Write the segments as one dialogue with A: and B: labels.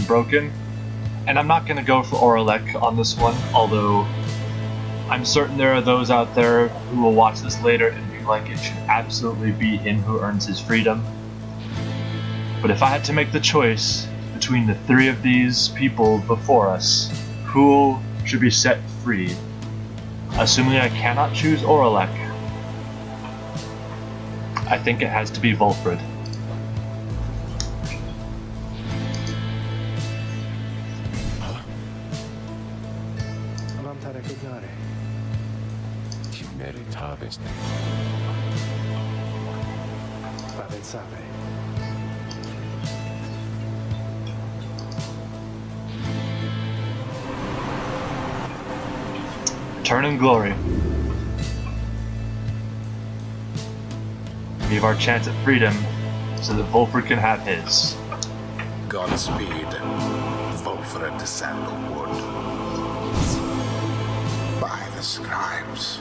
A: broken. And I'm not going to go for Oralek on this one, although I'm certain there are those out there who will watch this later and be like, it should absolutely be him who earns his freedom. But if I had to make the choice between the three of these people before us, who should be set free? Assuming I cannot choose Oralek, I think it has to be Volfred. Return in glory. Give our chance at freedom so that Volfred can have his.
B: Godspeed, Volfred Sandalwood. By the scribes,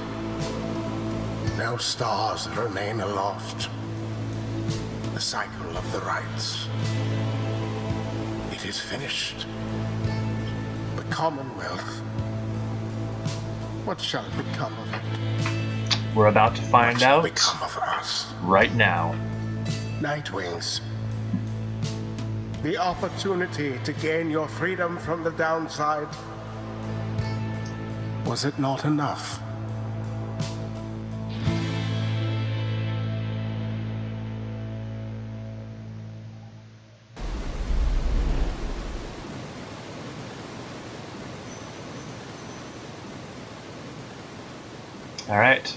B: no stars remain aloft. The cycle of the rites. It is finished. The Commonwealth. What shall become of it?
A: We're about to find out
B: become of us?
A: Right now.
B: Nightwings. The opportunity to gain your freedom from the downside. Was it not enough?
A: Alright.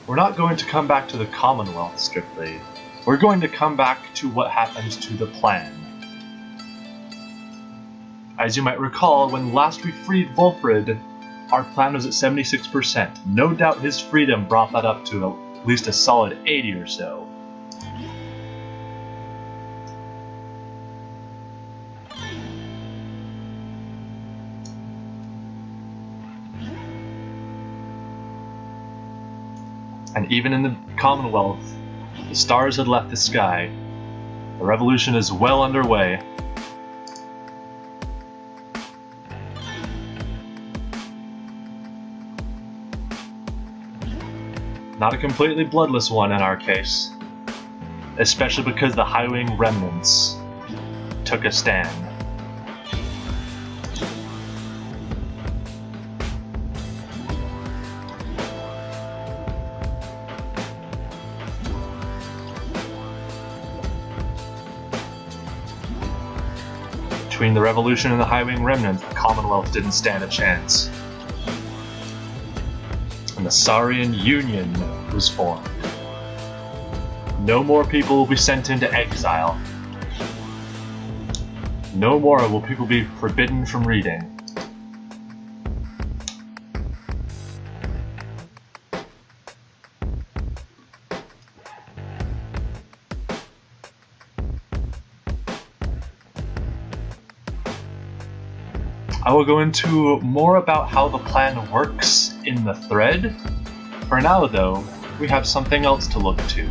A: We're not going to come back to the Commonwealth strictly. We're going to come back to what happens to the plan. As you might recall, when last we freed Volfred, our plan was at 76%. No doubt his freedom brought that up to at least a solid 80 or so. And even in the Commonwealth, the stars had left the sky. The revolution is well underway. Not a completely bloodless one in our case, especially because the Highwing remnants took a stand. Between the Revolution and the Highwing remnants, the Commonwealth didn't stand a chance. And the Saurian Union was formed. No more people will be sent into exile. No more will people be forbidden from reading. I will go into more about how the plan works in the thread. For now, though, we have something else to look to,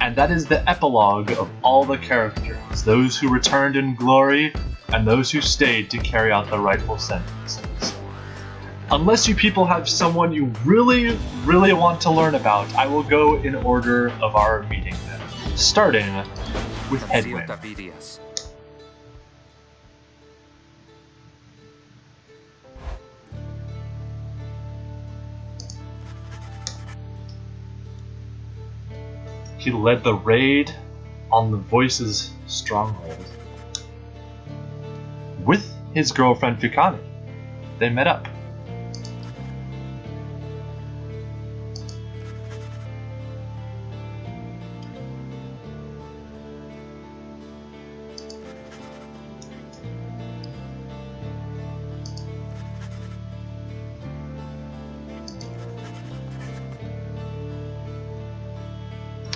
A: and that is the epilogue of all the characters, those who returned in glory, and those who stayed to carry out the rightful sentences. Unless you people have someone you really, really want to learn about, I will go in order of our meeting them, starting with Hedwig. He led the raid on the Voice's stronghold with his girlfriend Fikani. They met up.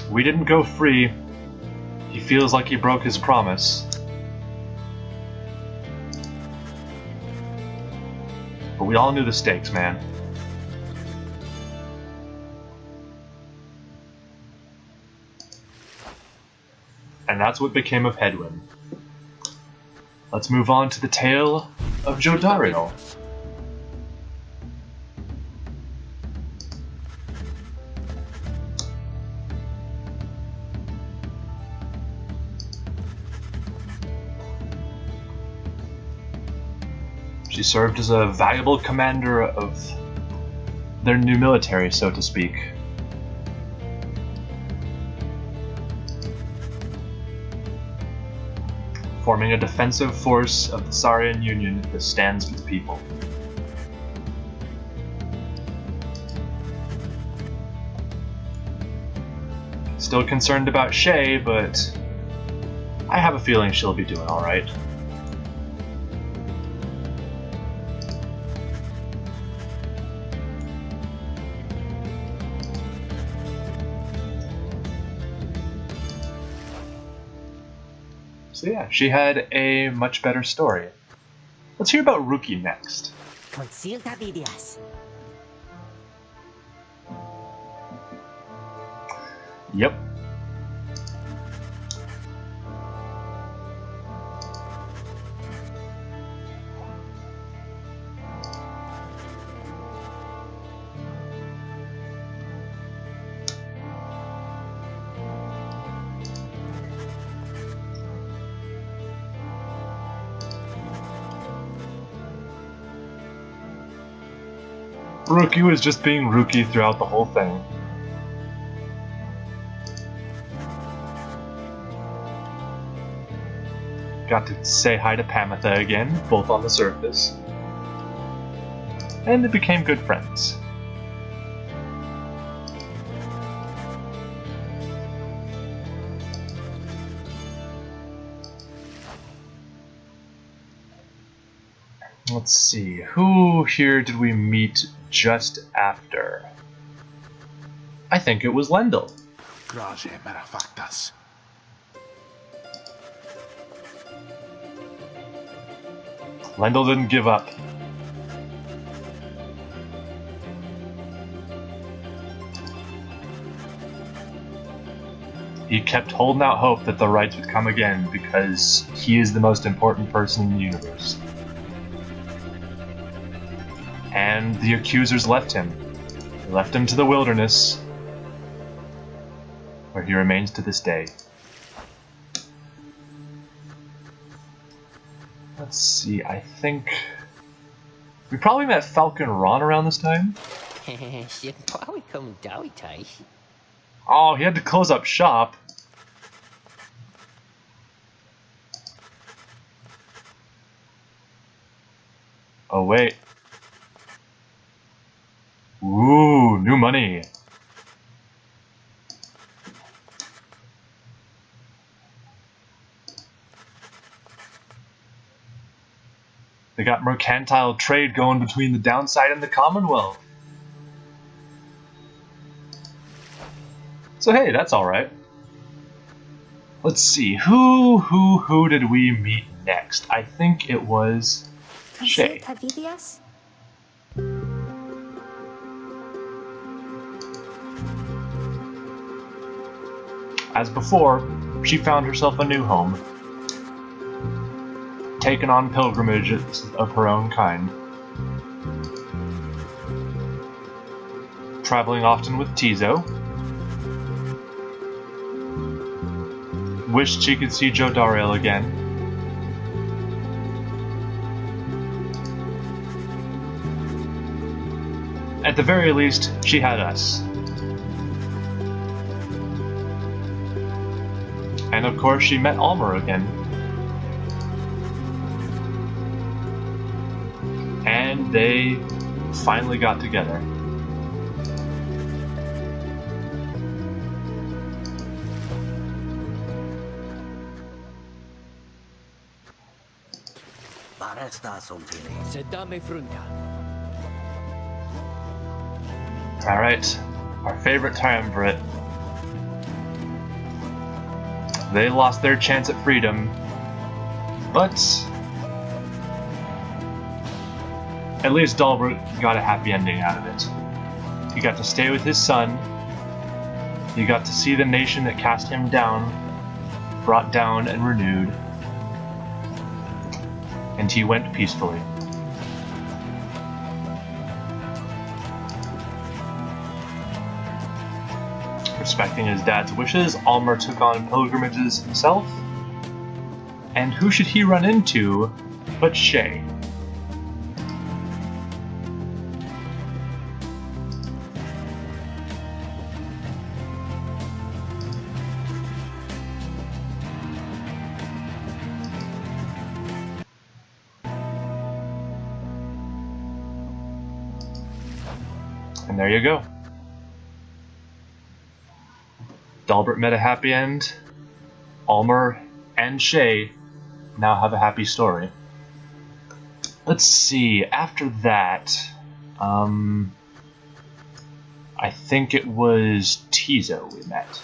A: We didn't go free. He feels like he broke his promise. But we all knew the stakes, man. And that's what became of Hedwin. let's move on to the tale of Jodariel. She served as a valuable commander of their new military, so to speak. Forming a defensive force of the Saurian Union that stands with the people. Still concerned about Shay, but I have a feeling she'll be doing alright. So yeah, she had a much better story. Let's hear about Rookie next.
C: Consilta vidias.
A: Yep. Rookie was just being Rookie throughout the whole thing. Got to say hi to Pamitha again, both on the surface. And they became good friends. Let's see, who here did we meet just after? I think it was Lendl.
B: Grazie merafactas.
A: Lendl didn't give up. He kept holding out hope that the rights would come again because he is the most important person in the universe. And the accusers left him. They left him to the wilderness, where he remains to this day. Let's see, I think we probably met Falcon Ron around this time. Oh, he had to close up shop. Oh, wait. Ooh, new money. They got mercantile trade going between the downside and the Commonwealth. So hey, that's alright. Let's see, who did we meet next? I think it was Shay. As before, she found herself a new home, taken on pilgrimages of her own kind, traveling often with Tizo. Wished she could see Jodariel again. At the very least, she had us. And of course, she met Almer again. And they finally got together. Alright, our favorite triumvirate. They lost their chance at freedom, but at least Dalbert got a happy ending out of it. He got to stay with his son, he got to see the nation that cast him down, brought down and renewed, and he went peacefully. Respecting his dad's wishes, Almer took on pilgrimages himself. And who should he run into but Shay? And there you go. Dalbert met a happy end. Almer and Shay now have a happy story. Let's see, after that, I think it was Tizo we met.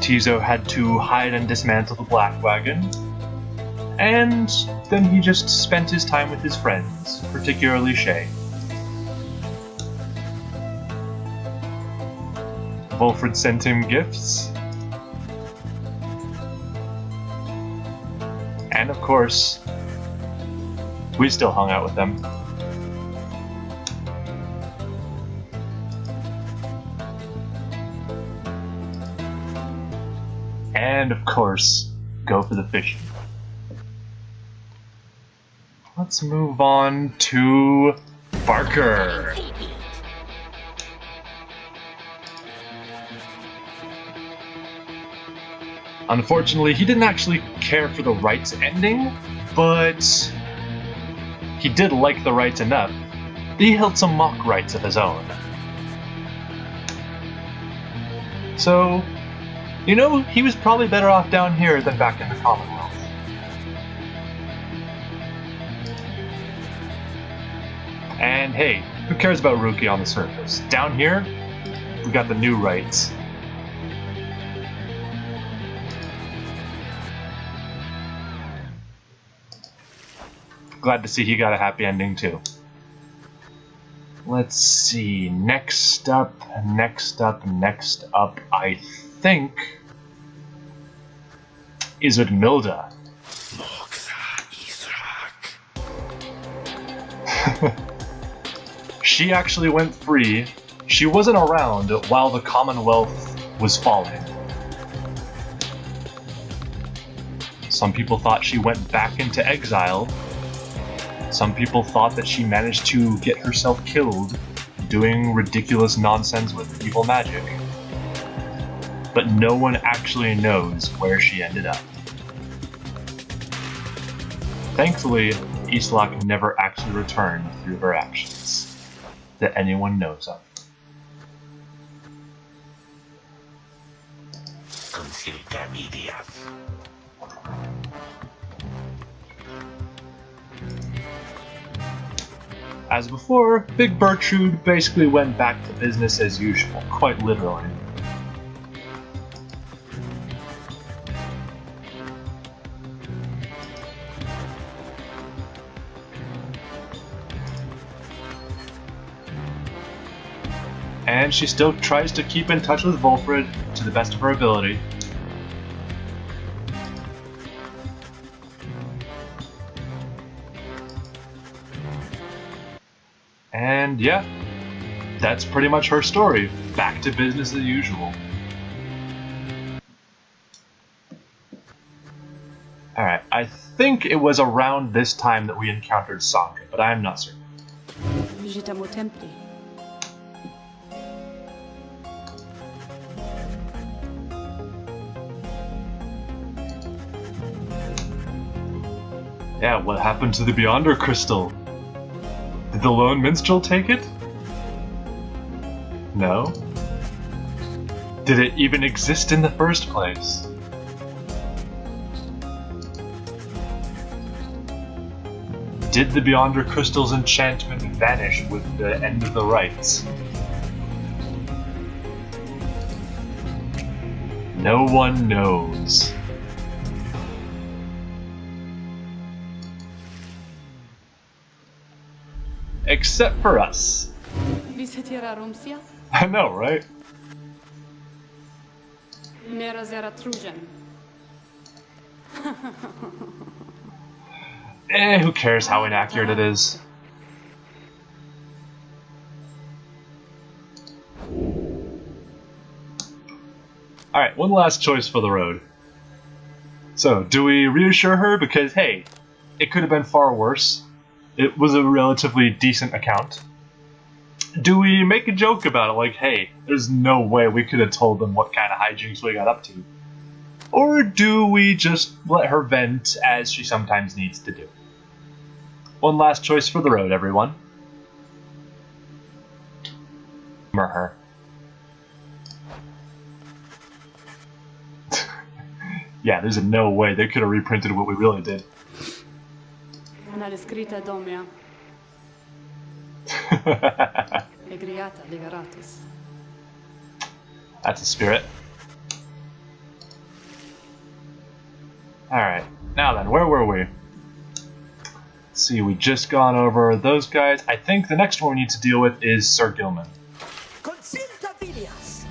A: Tizo had to hide and dismantle the Black Wagon, and then he just spent his time with his friends, particularly Shay. Wolfred sent him gifts, and of course, we still hung out with them. And of course, go for the fishing. Let's move on to Barker. Unfortunately, he didn't actually care for the rites ending, but he did like the rites enough that he held some mock rites of his own. So, you know, he was probably better off down here than back in the Commonwealth. And hey, who cares about Rookie on the surface? Down here, we got the new rights. Glad to see he got a happy ending too. Let's see, next up, I think is Udmilda. She actually went free. She wasn't around while the Commonwealth was falling. Some people thought she went back into exile. Some people thought that she managed to get herself killed doing ridiculous nonsense with evil magic. But no one actually knows where she ended up. Thankfully, Islak never actually returned through her actions, that anyone knows of. As before, Big Bertrude basically went back to business as usual, quite literally. And she still tries to keep in touch with Wolfred to the best of her ability. And yeah, that's pretty much her story. Back to business as usual. Alright, I think it was around this time that we encountered Sanka, but I am not certain. Yeah, what happened to the Beyonder Crystal? Did the Lone Minstrel take it? No? Did it even exist in the first place? Did the Beyonder Crystal's enchantment vanish with the end of the rites? No one knows. Except for us.
D: Visitera Rumsia?
A: I know, right?
D: Mera zera trujen.
A: Who cares how inaccurate it is? Alright, one last choice for the road. So, do we reassure her? Because, hey, it could have been far worse. It was a relatively decent account. Do we make a joke about it, like, hey, there's no way we could have told them what kind of hijinks we got up to? Or do we just let her vent, as she sometimes needs to do? One last choice for the road, everyone. Humor her. Yeah, there's no way they could have reprinted what we really did.
D: Una descrita domia. Egriata liberatis.
A: That's a spirit. Alright, now then, where were we? Let's see, we just gone over those guys. I think the next one we need to deal with is Sir Gilman.
C: Consilta Vidias.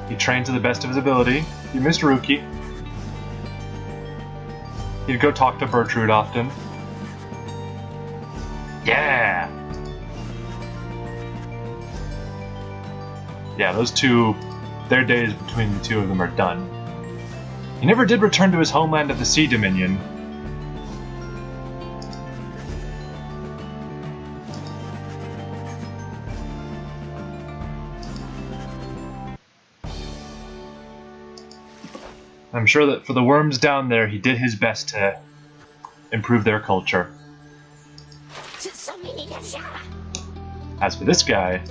A: He trained to the best of his ability. He missed Rookie. He'd go talk to Bertrude often. Yeah! Yeah, those two, their days between the two of them are done. He never did return to his homeland of the Sea Dominion. I'm sure that for the worms down there, he did his best to improve their culture. As for this guy,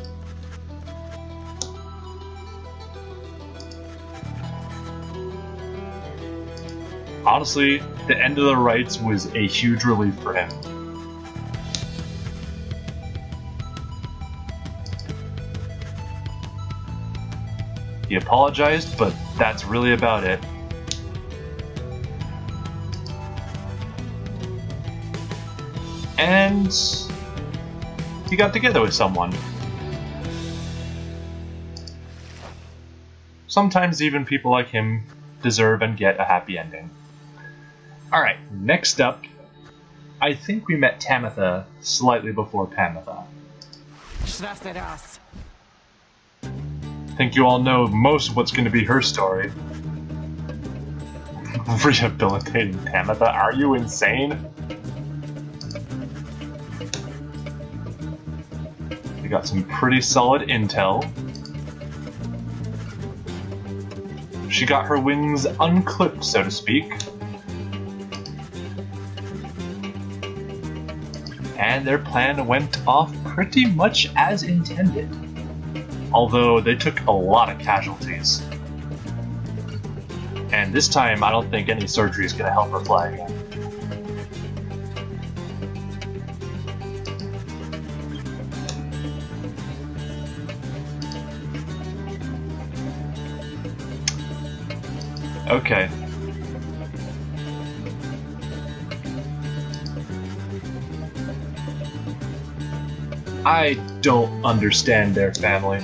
A: honestly, the end of the rites was a huge relief for him. He apologized, but that's really about it. And he got together with someone. Sometimes even people like him deserve and get a happy ending. Alright, next up, I think we met Tamitha slightly before Pamitha.
C: Schrasteras.
A: I think you all know most of what's going to be her story. Rehabilitating Tamitha? Are you insane? We got some pretty solid intel. She got her wings unclipped, so to speak. And their plan went off pretty much as intended. Although they took a lot of casualties. And this time, I don't think any surgery is going to help her fly again. Okay. I don't understand their family.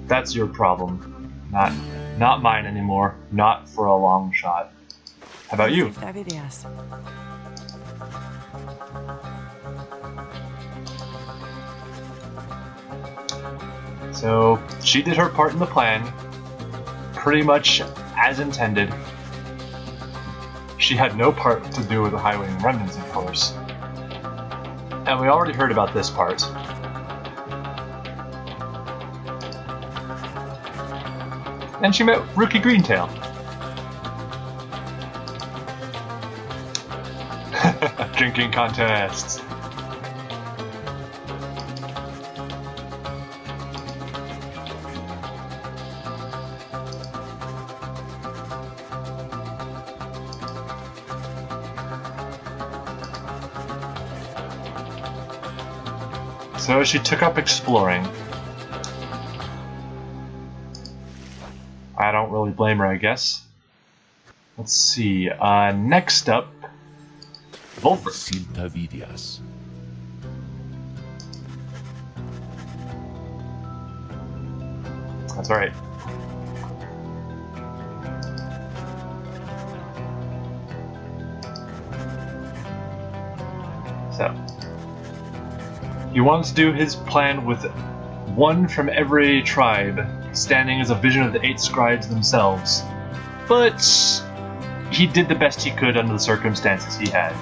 A: That's your problem. Not mine anymore. Not for a long shot. How about you? So, she did her part in the plan, pretty much as intended. She had no part to do with the Highwaying Remnants, of course. And we already heard about this part. And she met Rookie Greentail. Drinking contests. So she took up exploring. I don't really blame her, I guess. Let's see. Next up, Volfric.
B: Silta vidias.
A: That's right. So, he wants to do his plan with one from every tribe, standing as a vision of the 8 scribes themselves. But he did the best he could under the circumstances he had.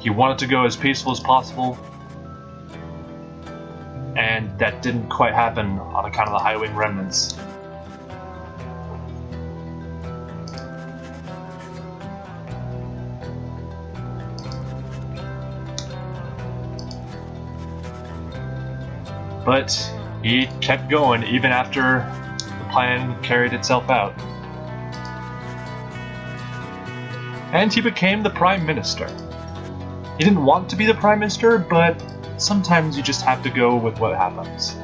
A: He wanted to go as peaceful as possible, and that didn't quite happen on account of the High Wing remnants. But he kept going even after the plan carried itself out. And he became the Prime Minister. He didn't want to be the Prime Minister, but sometimes you just have to go with what happens.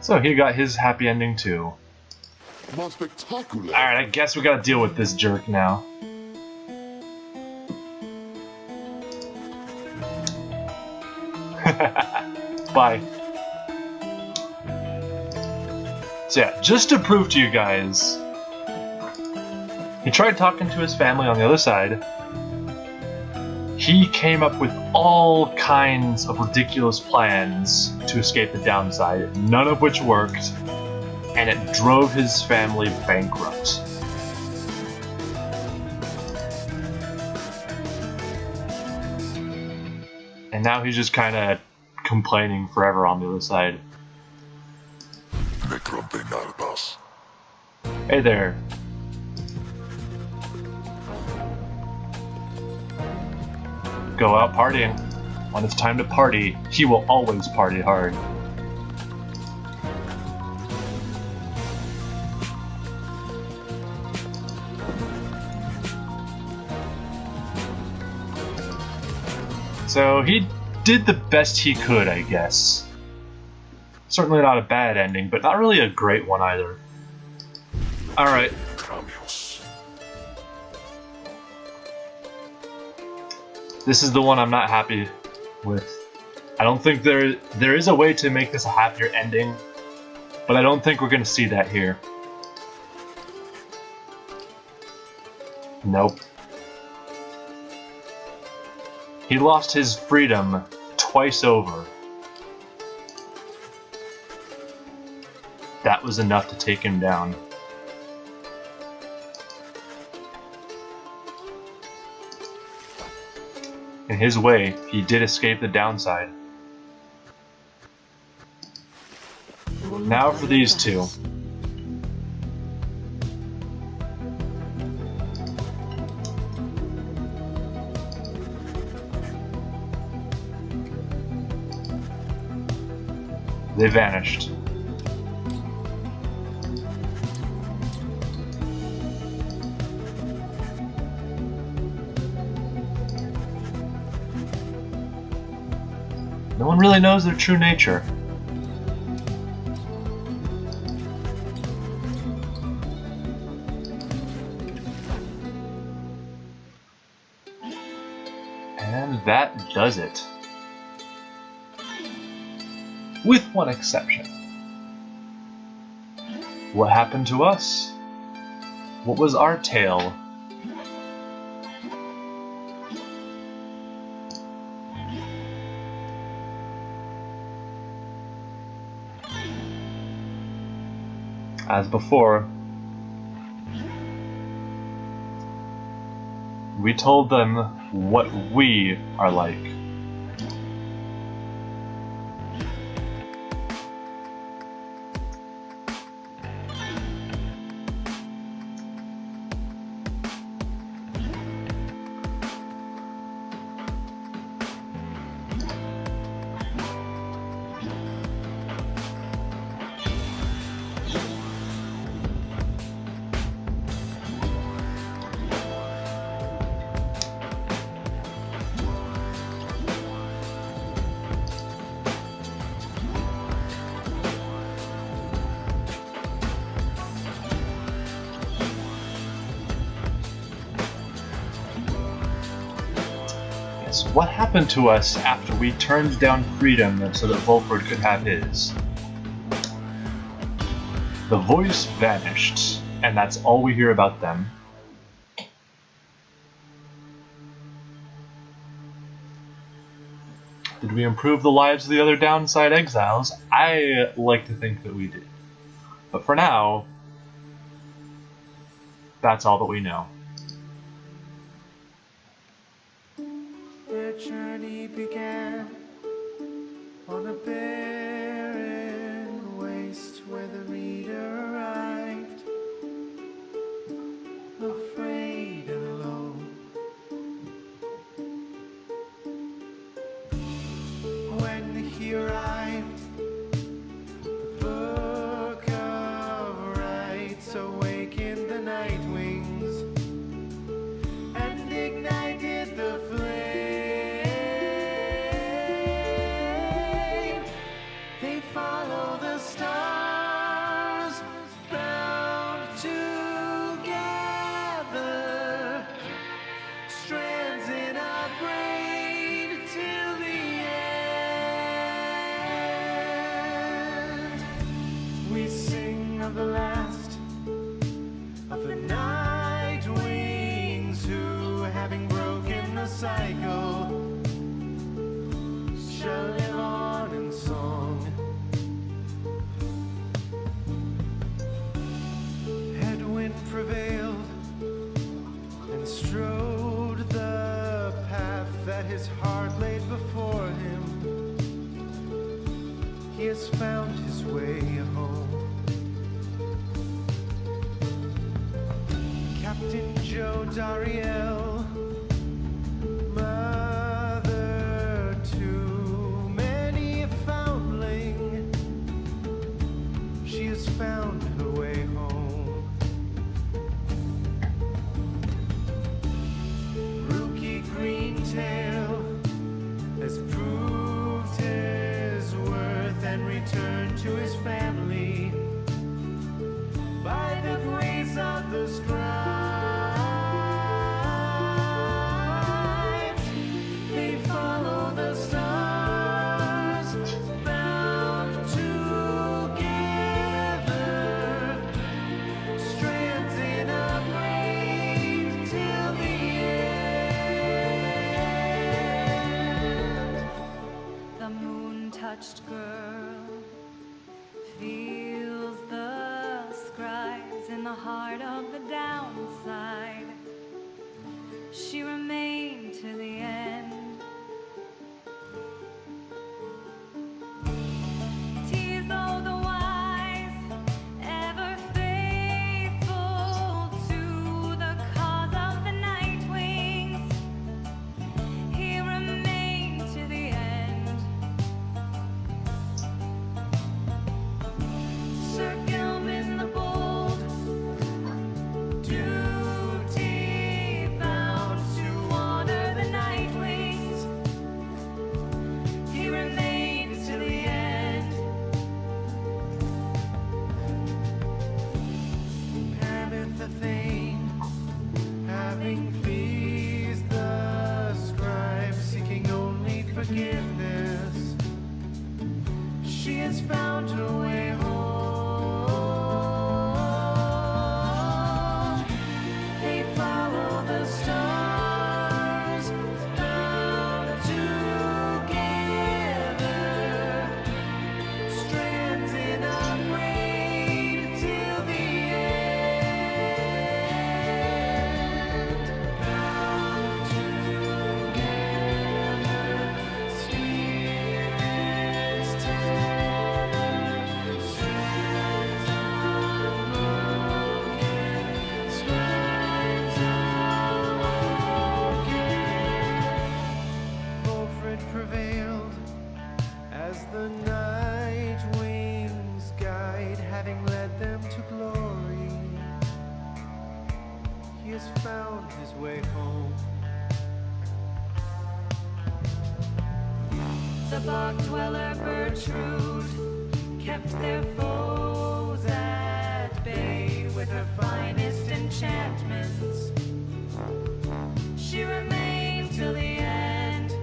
A: So he got his happy ending too.
B: More spectacular.
A: Alright, I guess we gotta deal with this jerk now. Bye. So yeah, just to prove to you guys, he tried talking to his family on the other side. He came up with all kinds of ridiculous plans to escape the downside, none of which worked, and it drove his family bankrupt. And now he's just kind of complaining forever on the other side. Hey there. Go out partying. When it's time to party, he will always party hard. So he did the best he could, I guess. Certainly not a bad ending, but not really a great one either. Alright. This is the one I'm not happy with. I don't think there is a way to make this a happier ending, but I don't think we're going to see that here. Nope. He lost his freedom twice over. That was enough to take him down. In his way, he did escape the downside. Now for these two. They vanished. No one really knows their true nature. And that does it. With one exception. What happened to us? What was our tale? As before, we told them what we are like. What happened to us after we turned down freedom so that Volford could have his? The voice vanished, and that's all we hear about them. Did we improve the lives of the other downside exiles? I like to think that we did. But for now, that's all that we know.
E: Their journey began on a barren waste where the reader arrived, afraid and alone. When he arrived, the book of rights awakened the night wings and ignited the flame. Follow the stars, bound together, strands in our brain till the end. We sing of the last of the night wings who, having broken the cycle, shall live on in song. Prevailed and strode the path that his heart laid before him. He has found his way home. Captain Joe Dariel, mother to many a foundling, she has found her way home. Greentail has proved his worth and returned to his family by the grace of the scribes. They follow the stars, bound together, strands in a braid till the
F: touched girl feels the scribes in the heart of the downside. She remained to the end. Tears all the wise, ever faithful to the cause of the night wings. He remained to the end.
E: has found his way home.
F: The bog dweller Bertrude kept their foes at bay with her finest enchantments. She remained till the end.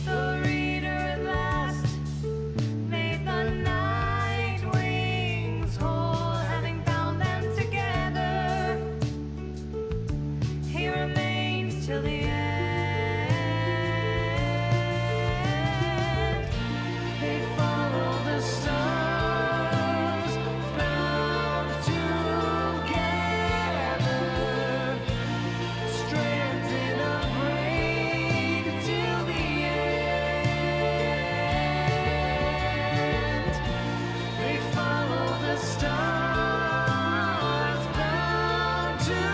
F: The reader at last made the night wings whole, having bound them together. He remained till the end. They follow the stars bound together, strands in a braid till the end. They follow the stars bound together,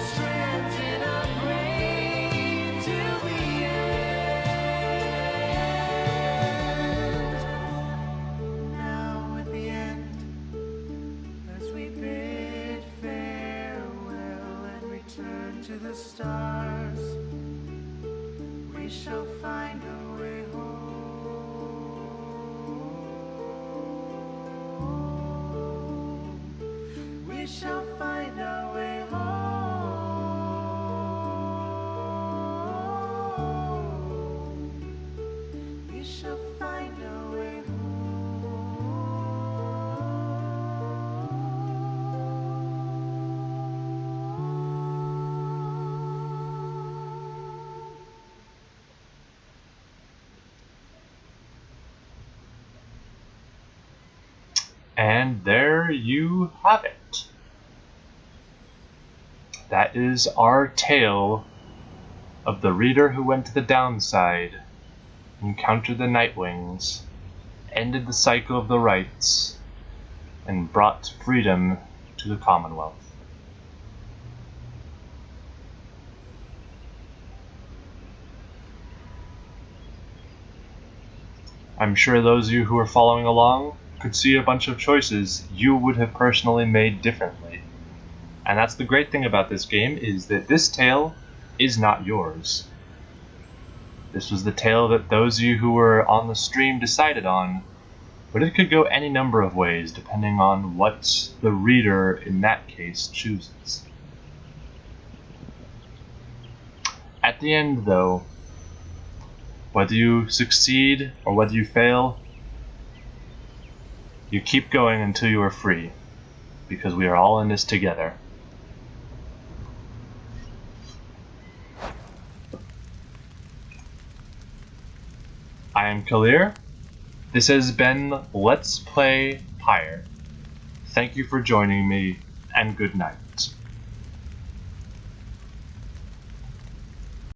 F: strands in a braid till the end. Now at the end, as we bid farewell and return to the stars, we shall find our way home. We shall find our way home. We shall find our way home.
A: And there you have it. That is our tale of the reader who went to the downside, encountered the Nightwings, ended the cycle of the rights, and brought freedom to the Commonwealth. I'm sure those of you who are following along could see a bunch of choices you would have personally made differently. And that's the great thing about this game, is that this tale is not yours. This was the tale that those of you who were on the stream decided on, but it could go any number of ways depending on what the reader in that case chooses. At the end though, whether you succeed or whether you fail, you keep going until you are free, because we are all in this together. I am Kalir. This has been Let's Play Pyre. Thank you for joining me, and good night.